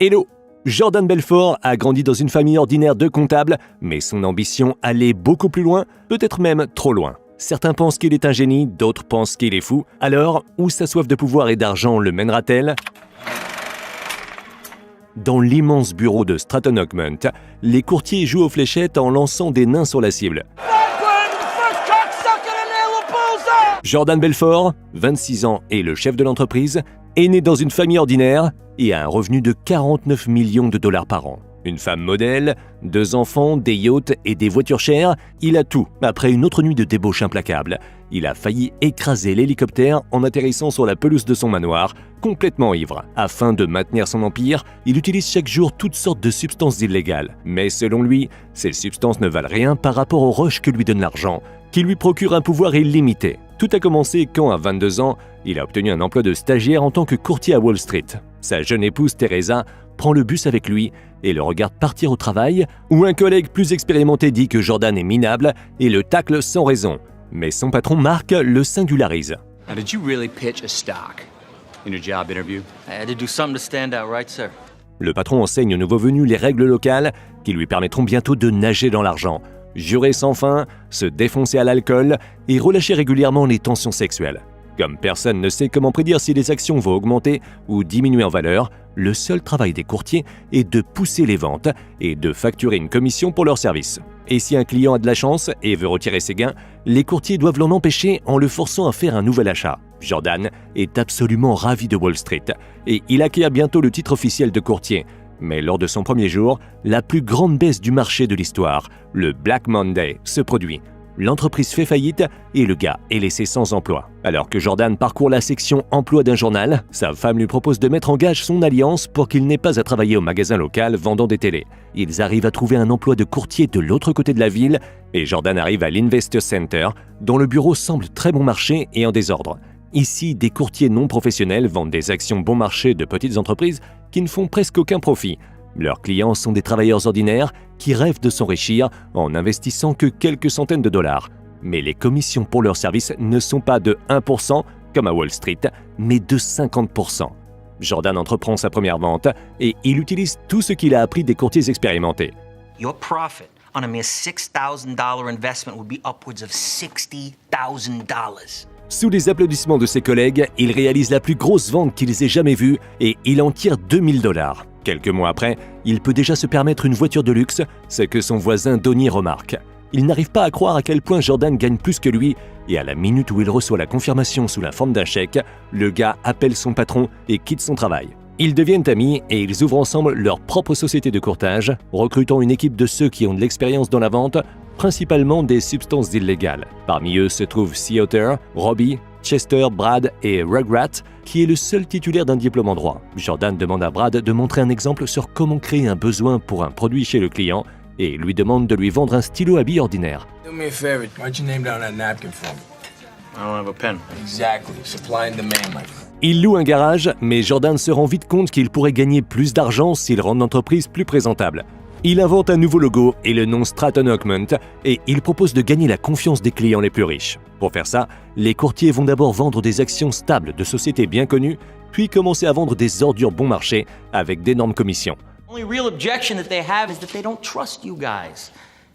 Hello! Jordan Belfort a grandi dans une famille ordinaire de comptables, mais son ambition allait beaucoup plus loin, peut-être même trop loin. Certains pensent qu'il est un génie, d'autres pensent qu'il est fou. Alors, où sa soif de pouvoir et d'argent le mènera-t-elle ? Dans l'immense bureau de Stratton Oakmont, les courtiers jouent aux fléchettes en lançant des nains sur la cible. Jordan Belfort, 26 ans et le chef de l'entreprise, est né dans une famille ordinaire et a un revenu de 49 millions de dollars par an. Une femme modèle, 2 enfants, des yachts et des voitures chères, il a tout. Après une autre nuit de débauche implacable, il a failli écraser l'hélicoptère en atterrissant sur la pelouse de son manoir, complètement ivre. Afin de maintenir son empire, il utilise chaque jour toutes sortes de substances illégales. Mais selon lui, ces substances ne valent rien par rapport au rush que lui donne l'argent, qui lui procure un pouvoir illimité. Tout a commencé quand, à 22 ans, il a obtenu un emploi de stagiaire en tant que courtier à Wall Street. Sa jeune épouse, Teresa, prend le bus avec lui et le regarde partir au travail, où un collègue plus expérimenté dit que Jordan est minable et le tacle sans raison. Mais son patron, Mark, le singularise. Now, did you really pitch a stock in your job interview? I had to do something to stand out, right, sir? Le patron enseigne aux nouveaux venus les règles locales qui lui permettront bientôt de nager dans l'argent, jurer sans fin, se défoncer à l'alcool et relâcher régulièrement les tensions sexuelles. Comme personne ne sait comment prédire si les actions vont augmenter ou diminuer en valeur, le seul travail des courtiers est de pousser les ventes et de facturer une commission pour leurs services. Et si un client a de la chance et veut retirer ses gains, les courtiers doivent l'en empêcher en le forçant à faire un nouvel achat. Jordan est absolument ravi de Wall Street et il acquiert bientôt le titre officiel de courtier. Mais lors de son premier jour, la plus grande baisse du marché de l'histoire, le Black Monday, se produit. L'entreprise fait faillite et le gars est laissé sans emploi. Alors que Jordan parcourt la section emploi d'un journal, sa femme lui propose de mettre en gage son alliance pour qu'il n'ait pas à travailler au magasin local vendant des télés. Ils arrivent à trouver un emploi de courtier de l'autre côté de la ville et Jordan arrive à l'Investor Center, dont le bureau semble très bon marché et en désordre. Ici, des courtiers non professionnels vendent des actions bon marché de petites entreprises qui ne font presque aucun profit. Leurs clients sont des travailleurs ordinaires qui rêvent de s'enrichir en investissant que quelques centaines de dollars. Mais les commissions pour leurs services ne sont pas de 1% comme à Wall Street, mais de 50%. Jordan entreprend sa première vente et il utilise tout ce qu'il a appris des courtiers expérimentés. Your profit on a mere $6,000 investment would be upwards of $60,000. Sous les applaudissements de ses collègues, il réalise la plus grosse vente qu'ils aient jamais vue et il en tire $2,000. Quelques mois après, il peut déjà se permettre une voiture de luxe, ce que son voisin Donnie remarque. Il n'arrive pas à croire à quel point Jordan gagne plus que lui, et à la minute où il reçoit la confirmation sous la forme d'un chèque, le gars appelle son patron et quitte son travail. Ils deviennent amis et ils ouvrent ensemble leur propre société de courtage, recrutant une équipe de ceux qui ont de l'expérience dans la vente, principalement des substances illégales. Parmi eux se trouvent Sea Otter, Robbie, Chester, Brad et Rugrat, qui est le seul titulaire d'un diplôme en droit. Jordan demande à Brad de montrer un exemple sur comment créer un besoin pour un produit chez le client et lui demande de lui vendre un stylo à billes ordinaire. Do me a favor, write your name down on that napkin for me. I don't have a pen. Exactly, supply and demand, my friend. Il loue un garage, mais Jordan se rend vite compte qu'il pourrait gagner plus d'argent s'il rend l'entreprise plus présentable. Il invente un nouveau logo et le nom Stratton Oakmont et il propose de gagner la confiance des clients les plus riches. Pour faire ça, les courtiers vont d'abord vendre des actions stables de sociétés bien connues, puis commencer à vendre des ordures bon marché avec d'énormes commissions. The only real objection that they have is that they don't trust you guys.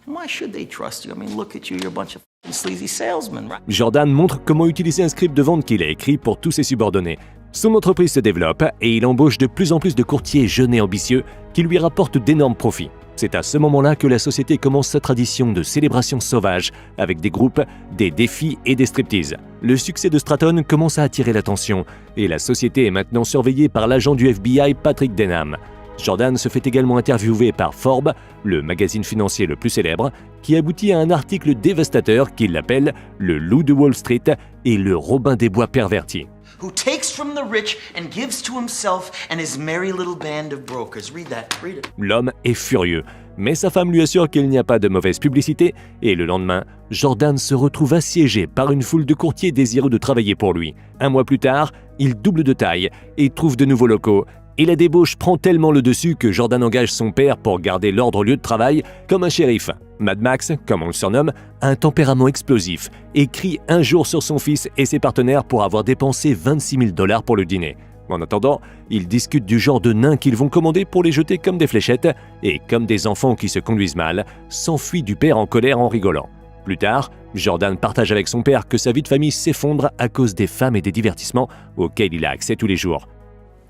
And why should they trust you? I mean, look at you, you're a bunch of sleazy salesmen, right? Jordan montre comment utiliser un script de vente qu'il a écrit pour tous ses subordonnés. Son entreprise se développe et il embauche de plus en plus de courtiers jeunes et ambitieux qui lui rapportent d'énormes profits. C'est à ce moment-là que la société commence sa tradition de célébration sauvage avec des groupes, des défis et des striptease. Le succès de Stratton commence à attirer l'attention et la société est maintenant surveillée par l'agent du FBI Patrick Denham. Jordan se fait également interviewer par Forbes, le magazine financier le plus célèbre, qui aboutit à un article dévastateur qu'il appelle « Le loup de Wall Street et le Robin des Bois perverti ». Who takes from the rich and gives to himself and his merry little band of brokers. Read that, read it. L'homme est furieux, mais sa femme lui assure qu'il n'y a pas de mauvaise publicité et le lendemain, Jordan se retrouve assiégé par une foule de courtiers désireux de travailler pour lui. Un mois plus tard, il double de taille et trouve de nouveaux locaux. Et la débauche prend tellement le dessus que Jordan engage son père pour garder l'ordre au lieu de travail comme un shérif. Mad Max, comme on le surnomme, a un tempérament explosif et crie un jour sur son fils et ses partenaires pour avoir dépensé $26 000 pour le dîner. En attendant, ils discutent du genre de nains qu'ils vont commander pour les jeter comme des fléchettes et, comme des enfants qui se conduisent mal, s'enfuient du père en colère en rigolant. Plus tard, Jordan partage avec son père que sa vie de famille s'effondre à cause des femmes et des divertissements auxquels il a accès tous les jours.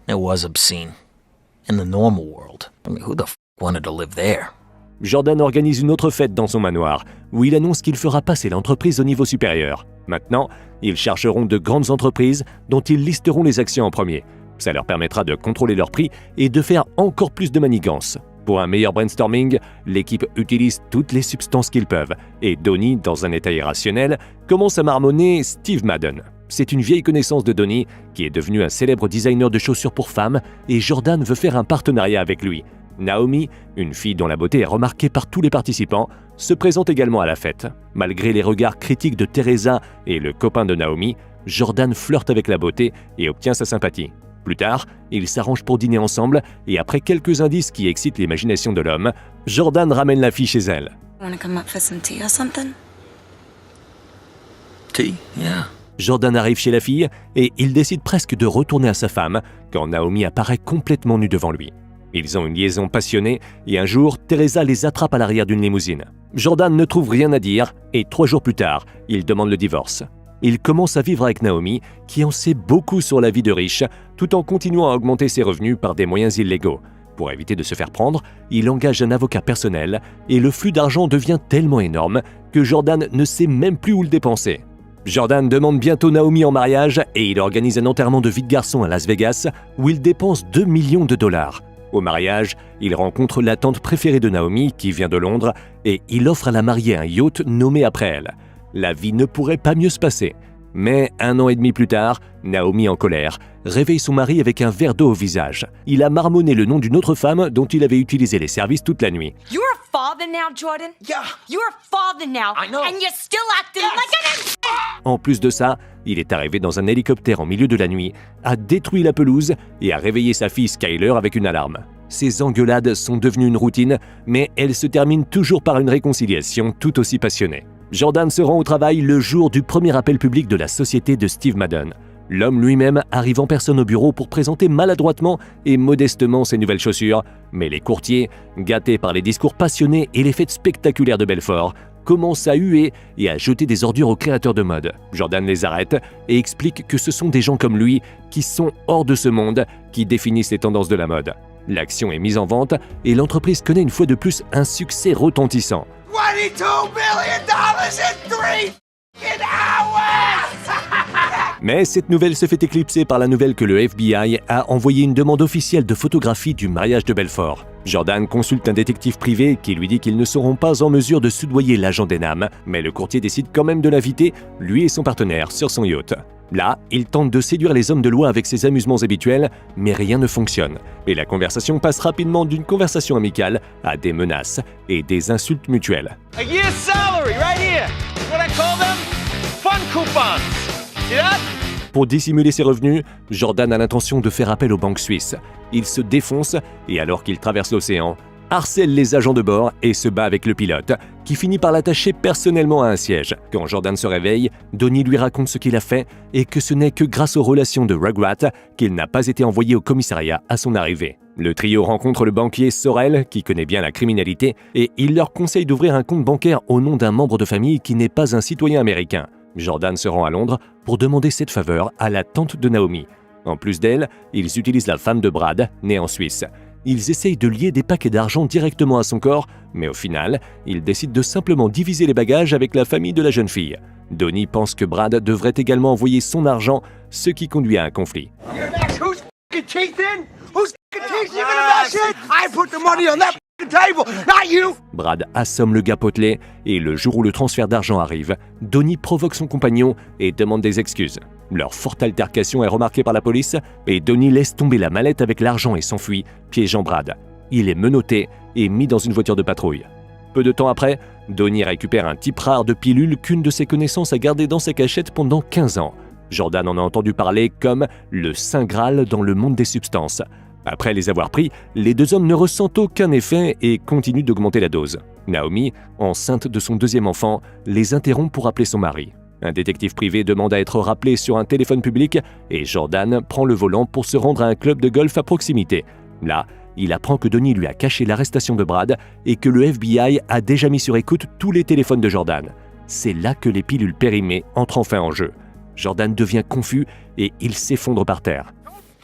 It was obscene. In the normal world, I mean, who the wanted to live there? Jordan organise une autre fête dans son manoir, où il annonce qu'il fera passer l'entreprise au niveau supérieur. Maintenant, ils chercheront de grandes entreprises dont ils listeront les actions en premier. Ça leur permettra de contrôler leurs prix et de faire encore plus de manigances. Pour un meilleur brainstorming, l'équipe utilise toutes les substances qu'ils peuvent, et Donnie, dans un état irrationnel, commence à marmonner Steve Madden. C'est une vieille connaissance de Donnie, qui est devenu un célèbre designer de chaussures pour femmes, et Jordan veut faire un partenariat avec lui. Naomi, une fille dont la beauté est remarquée par tous les participants, se présente également à la fête. Malgré les regards critiques de Teresa et le copain de Naomi, Jordan flirte avec la beauté et obtient sa sympathie. Plus tard, ils s'arrangent pour dîner ensemble et après quelques indices qui excitent l'imagination de l'homme, Jordan ramène la fille chez elle. Wanna come up for some tea or something? Tea? Yeah. Jordan arrive chez la fille et il décide presque de retourner à sa femme quand Naomi apparaît complètement nue devant lui. Ils ont une liaison passionnée et un jour, Teresa les attrape à l'arrière d'une limousine. Jordan ne trouve rien à dire et 3 jours plus tard, il demande le divorce. Il commence à vivre avec Naomi, qui en sait beaucoup sur la vie de riche, tout en continuant à augmenter ses revenus par des moyens illégaux. Pour éviter de se faire prendre, il engage un avocat personnel et le flux d'argent devient tellement énorme que Jordan ne sait même plus où le dépenser. Jordan demande bientôt Naomi en mariage et il organise un enterrement de vie de garçon à Las Vegas où il dépense 2 millions de dollars. Au mariage, il rencontre la tante préférée de Naomi qui vient de Londres et il offre à la mariée un yacht nommé après elle. La vie ne pourrait pas mieux se passer. Mais 1 an et demi plus tard, Naomi, en colère, réveille son mari avec un verre d'eau au visage. Il a marmonné le nom d'une autre femme dont il avait utilisé les services toute la nuit. You're a father now, Jordan? Yeah. You're a father now. I know. And you're still acting like an... En plus de ça, il est arrivé dans un hélicoptère en milieu de la nuit, a détruit la pelouse et a réveillé sa fille Skyler avec une alarme. Ces engueulades sont devenues une routine, mais elles se terminent toujours par une réconciliation tout aussi passionnée. Jordan se rend au travail le jour du premier appel public de la société de Steve Madden. L'homme lui-même arrive en personne au bureau pour présenter maladroitement et modestement ses nouvelles chaussures, mais les courtiers, gâtés par les discours passionnés et les fêtes spectaculaires de Belfort, commencent à huer et à jeter des ordures aux créateurs de mode. Jordan les arrête et explique que ce sont des gens comme lui qui sont hors de ce monde qui définissent les tendances de la mode. L'action est mise en vente et l'entreprise connaît une fois de plus un succès retentissant. $22 million in 3 hours! Mais cette nouvelle se fait éclipser par la nouvelle que le FBI a envoyé une demande officielle de photographie du mariage de Belfort. Jordan consulte un détective privé qui lui dit qu'ils ne seront pas en mesure de soudoyer l'agent Denham, mais le courtier décide quand même de l'inviter, lui et son partenaire, sur son yacht. Là, il tente de séduire les hommes de loi avec ses amusements habituels, mais rien ne fonctionne. Et la conversation passe rapidement d'une conversation amicale à des menaces et des insultes mutuelles. A year's salary right here. What I call them? Fun coupons. See that? Pour dissimuler ses revenus, Jordan a l'intention de faire appel aux banques suisses. Il se défonce et alors qu'il traverse l'océan, harcèle les agents de bord et se bat avec le pilote, qui finit par l'attacher personnellement à un siège. Quand Jordan se réveille, Donnie lui raconte ce qu'il a fait et que ce n'est que grâce aux relations de Rugrat qu'il n'a pas été envoyé au commissariat à son arrivée. Le trio rencontre le banquier Sorel, qui connaît bien la criminalité, et il leur conseille d'ouvrir un compte bancaire au nom d'un membre de famille qui n'est pas un citoyen américain. Jordan se rend à Londres pour demander cette faveur à la tante de Naomi. En plus d'elle, ils utilisent la femme de Brad, née en Suisse. Ils essayent de lier des paquets d'argent directement à son corps, mais au final, ils décident de simplement diviser les bagages avec la famille de la jeune fille. Donnie pense que Brad devrait également envoyer son argent, ce qui conduit à un conflit. Who's f***ing teeth in? Who's f***ing teeth in that shit? I put the money on that f***ing table, not you! Brad assomme le gars potelé et le jour où le transfert d'argent arrive, Donnie provoque son compagnon et demande des excuses. Leur forte altercation est remarquée par la police et Donnie laisse tomber la mallette avec l'argent et s'enfuit, piégeant Brad. Il est menotté et mis dans une voiture de patrouille. Peu de temps après, Donnie récupère un type rare de pilules qu'une de ses connaissances a gardé dans sa cachette pendant 15 ans. Jordan en a entendu parler comme le Saint Graal dans le monde des substances. Après les avoir pris, les deux hommes ne ressentent aucun effet et continuent d'augmenter la dose. Naomi, enceinte de son 2e enfant, les interrompt pour appeler son mari. Un détective privé demande à être rappelé sur un téléphone public et Jordan prend le volant pour se rendre à un club de golf à proximité. Là, il apprend que Donnie lui a caché l'arrestation de Brad et que le FBI a déjà mis sur écoute tous les téléphones de Jordan. C'est là que les pilules périmées entrent enfin en jeu. Jordan devient confus et il s'effondre par terre.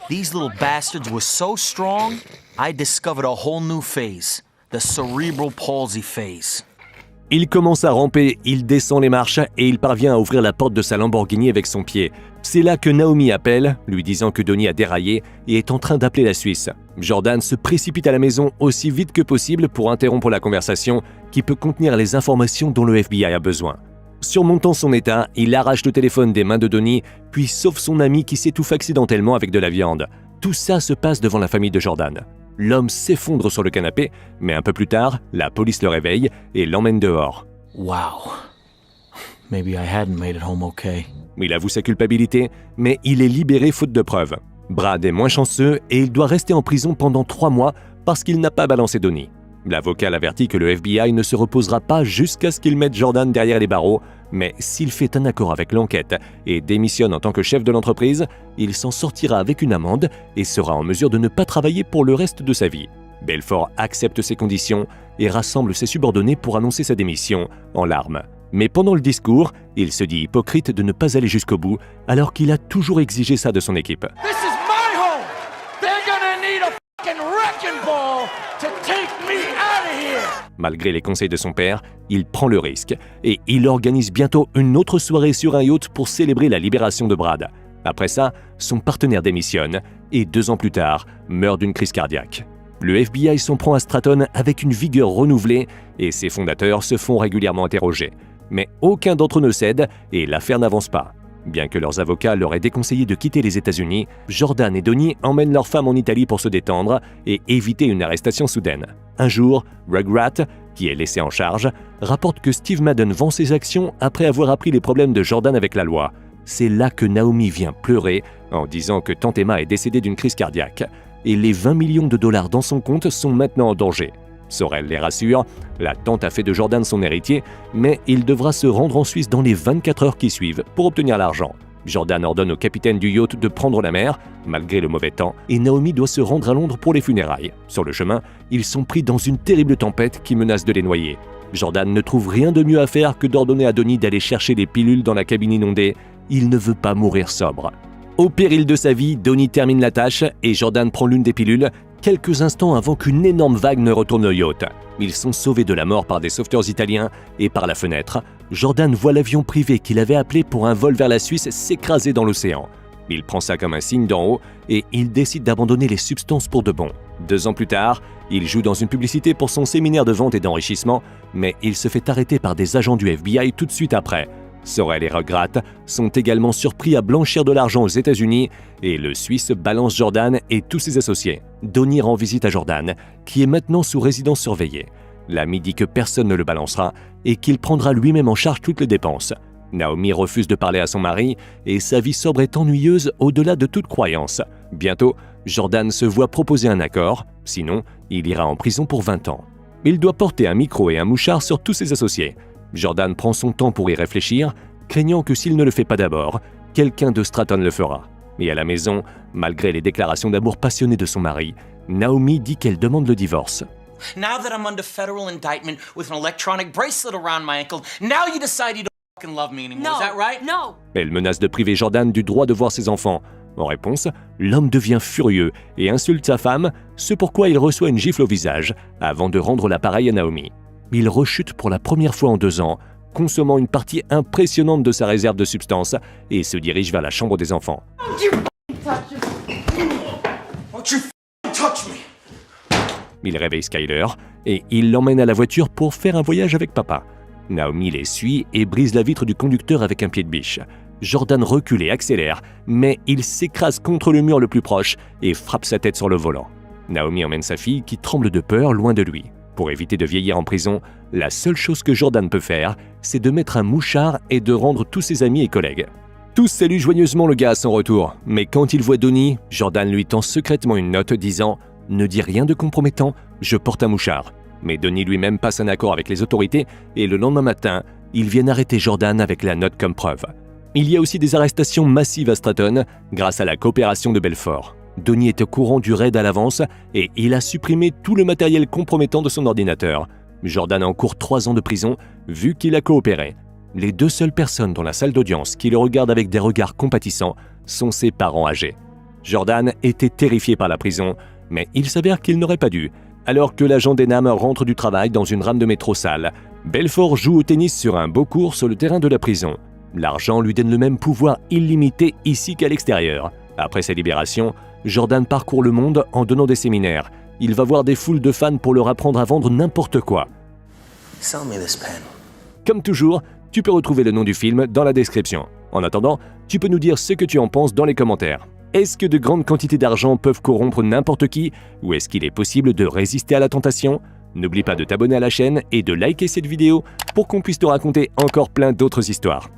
These little bastards were so strong, I discovered a whole new phase, the cerebral palsy phase. Il commence à ramper, il descend les marches et il parvient à ouvrir la porte de sa Lamborghini avec son pied. C'est là que Naomi appelle, lui disant que Donnie a déraillé et est en train d'appeler la Suisse. Jordan se précipite à la maison aussi vite que possible pour interrompre la conversation qui peut contenir les informations dont le FBI a besoin. Surmontant son état, il arrache le téléphone des mains de Donnie, puis sauve son ami qui s'étouffe accidentellement avec de la viande. Tout ça se passe devant la famille de Jordan. L'homme s'effondre sur le canapé, mais un peu plus tard, la police le réveille et l'emmène dehors. Wow. Maybe I hadn't made it home okay. Il avoue sa culpabilité, mais il est libéré faute de preuves. Brad est moins chanceux et il doit rester en prison pendant 3 mois parce qu'il n'a pas balancé Donnie. L'avocat l'avertit que le FBI ne se reposera pas jusqu'à ce qu'il mette Jordan derrière les barreaux, mais s'il fait un accord avec l'enquête et démissionne en tant que chef de l'entreprise, il s'en sortira avec une amende et sera en mesure de ne pas travailler pour le reste de sa vie. Belfort accepte ces conditions et rassemble ses subordonnés pour annoncer sa démission, en larmes. Mais pendant le discours, il se dit hypocrite de ne pas aller jusqu'au bout, alors qu'il a toujours exigé ça de son équipe. This is my home. They're gonna need a fucking wrecking ball to take me out of here. Malgré les conseils de son père, il prend le risque et il organise bientôt une autre soirée sur un yacht pour célébrer la libération de Brad. Après ça, son partenaire démissionne et 2 ans plus tard, meurt d'une crise cardiaque. Le FBI s'en prend à Stratton avec une vigueur renouvelée et ses fondateurs se font régulièrement interroger. Mais aucun d'entre eux ne cède et l'affaire n'avance pas. Bien que leurs avocats leur aient déconseillé de quitter les États-Unis, Jordan et Donnie emmènent leur femme en Italie pour se détendre et éviter une arrestation soudaine. Un jour, Rugrat, qui est laissé en charge, rapporte que Steve Madden vend ses actions après avoir appris les problèmes de Jordan avec la loi. C'est là que Naomi vient pleurer en disant que tante Emma est décédée d'une crise cardiaque et les 20 millions de dollars dans son compte sont maintenant en danger. Sorel les rassure, la tante a fait de Jordan son héritier, mais il devra se rendre en Suisse dans les 24 heures qui suivent pour obtenir l'argent. Jordan ordonne au capitaine du yacht de prendre la mer, malgré le mauvais temps, et Naomi doit se rendre à Londres pour les funérailles. Sur le chemin, ils sont pris dans une terrible tempête qui menace de les noyer. Jordan ne trouve rien de mieux à faire que d'ordonner à Donnie d'aller chercher des pilules dans la cabine inondée. Il ne veut pas mourir sobre. Au péril de sa vie, Donnie termine la tâche et Jordan prend l'une des pilules, quelques instants avant qu'une énorme vague ne retourne le yacht. Ils sont sauvés de la mort par des sauveteurs italiens et par la fenêtre, Jordan voit l'avion privé qu'il avait appelé pour un vol vers la Suisse s'écraser dans l'océan. Il prend ça comme un signe d'en haut et il décide d'abandonner les substances pour de bon. 2 ans plus tard, il joue dans une publicité pour son séminaire de vente et d'enrichissement, mais il se fait arrêter par des agents du FBI tout de suite après. Sorel et Rugrat sont également surpris à blanchir de l'argent aux États-Unis et le Suisse balance Jordan et tous ses associés. Donnie rend visite à Jordan, qui est maintenant sous résidence surveillée. L'ami dit que personne ne le balancera et qu'il prendra lui-même en charge toutes les dépenses. Naomi refuse de parler à son mari et sa vie sobre est ennuyeuse au-delà de toute croyance. Bientôt, Jordan se voit proposer un accord, sinon il ira en prison pour 20 ans. Il doit porter un micro et un mouchard sur tous ses associés. Jordan prend son temps pour y réfléchir, craignant que s'il ne le fait pas d'abord, quelqu'un de Stratton le fera. Et à la maison, malgré les déclarations d'amour passionnées de son mari, Naomi dit qu'elle demande le divorce. Now that I'm under federal indictment with an electronic bracelet around my ankle, now you decide you don't fucking love me anymore. No, Is that right? no. Elle menace de priver Jordan du droit de voir ses enfants. En réponse, l'homme devient furieux et insulte sa femme, ce pourquoi il reçoit une gifle au visage avant de rendre l'appareil à Naomi. Il rechute pour la première fois en 2 ans, consommant une partie impressionnante de sa réserve de substances et se dirige vers la chambre des enfants. Don't you touch me. Il réveille Skyler et il l'emmène à la voiture pour faire un voyage avec papa. Naomi les suit et brise la vitre du conducteur avec un pied de biche. Jordan recule et accélère, mais il s'écrase contre le mur le plus proche et frappe sa tête sur le volant. Naomi emmène sa fille qui tremble de peur loin de lui. Pour éviter de vieillir en prison, la seule chose que Jordan peut faire, c'est de mettre un mouchard et de rendre tous ses amis et collègues. Tous saluent joyeusement le gars à son retour, mais quand il voit Donnie, Jordan lui tend secrètement une note disant « Ne dis rien de compromettant, je porte un mouchard ». Mais Donnie lui-même passe un accord avec les autorités et le lendemain matin, ils viennent arrêter Jordan avec la note comme preuve. Il y a aussi des arrestations massives à Stratton grâce à la coopération de Belfort. Donnie est au courant du raid à l'avance et il a supprimé tout le matériel compromettant de son ordinateur. Jordan encourt 3 ans de prison vu qu'il a coopéré. Les 2 seules personnes dans la salle d'audience qui le regardent avec des regards compatissants sont ses parents âgés. Jordan était terrifié par la prison, mais il s'avère qu'il n'aurait pas dû. Alors que l'agent d'Enam rentre du travail dans une rame de métro sale, Belfort joue au tennis sur un beau court sur le terrain de la prison. L'argent lui donne le même pouvoir illimité ici qu'à l'extérieur. Après sa libération, Jordan parcourt le monde en donnant des séminaires. Il va voir des foules de fans pour leur apprendre à vendre n'importe quoi. Sell me this pen. Comme toujours, tu peux retrouver le nom du film dans la description. En attendant, tu peux nous dire ce que tu en penses dans les commentaires. Est-ce que de grandes quantités d'argent peuvent corrompre n'importe qui, ou est-ce qu'il est possible de résister à la tentation? N'oublie pas de t'abonner à la chaîne et de liker cette vidéo pour qu'on puisse te raconter encore plein d'autres histoires.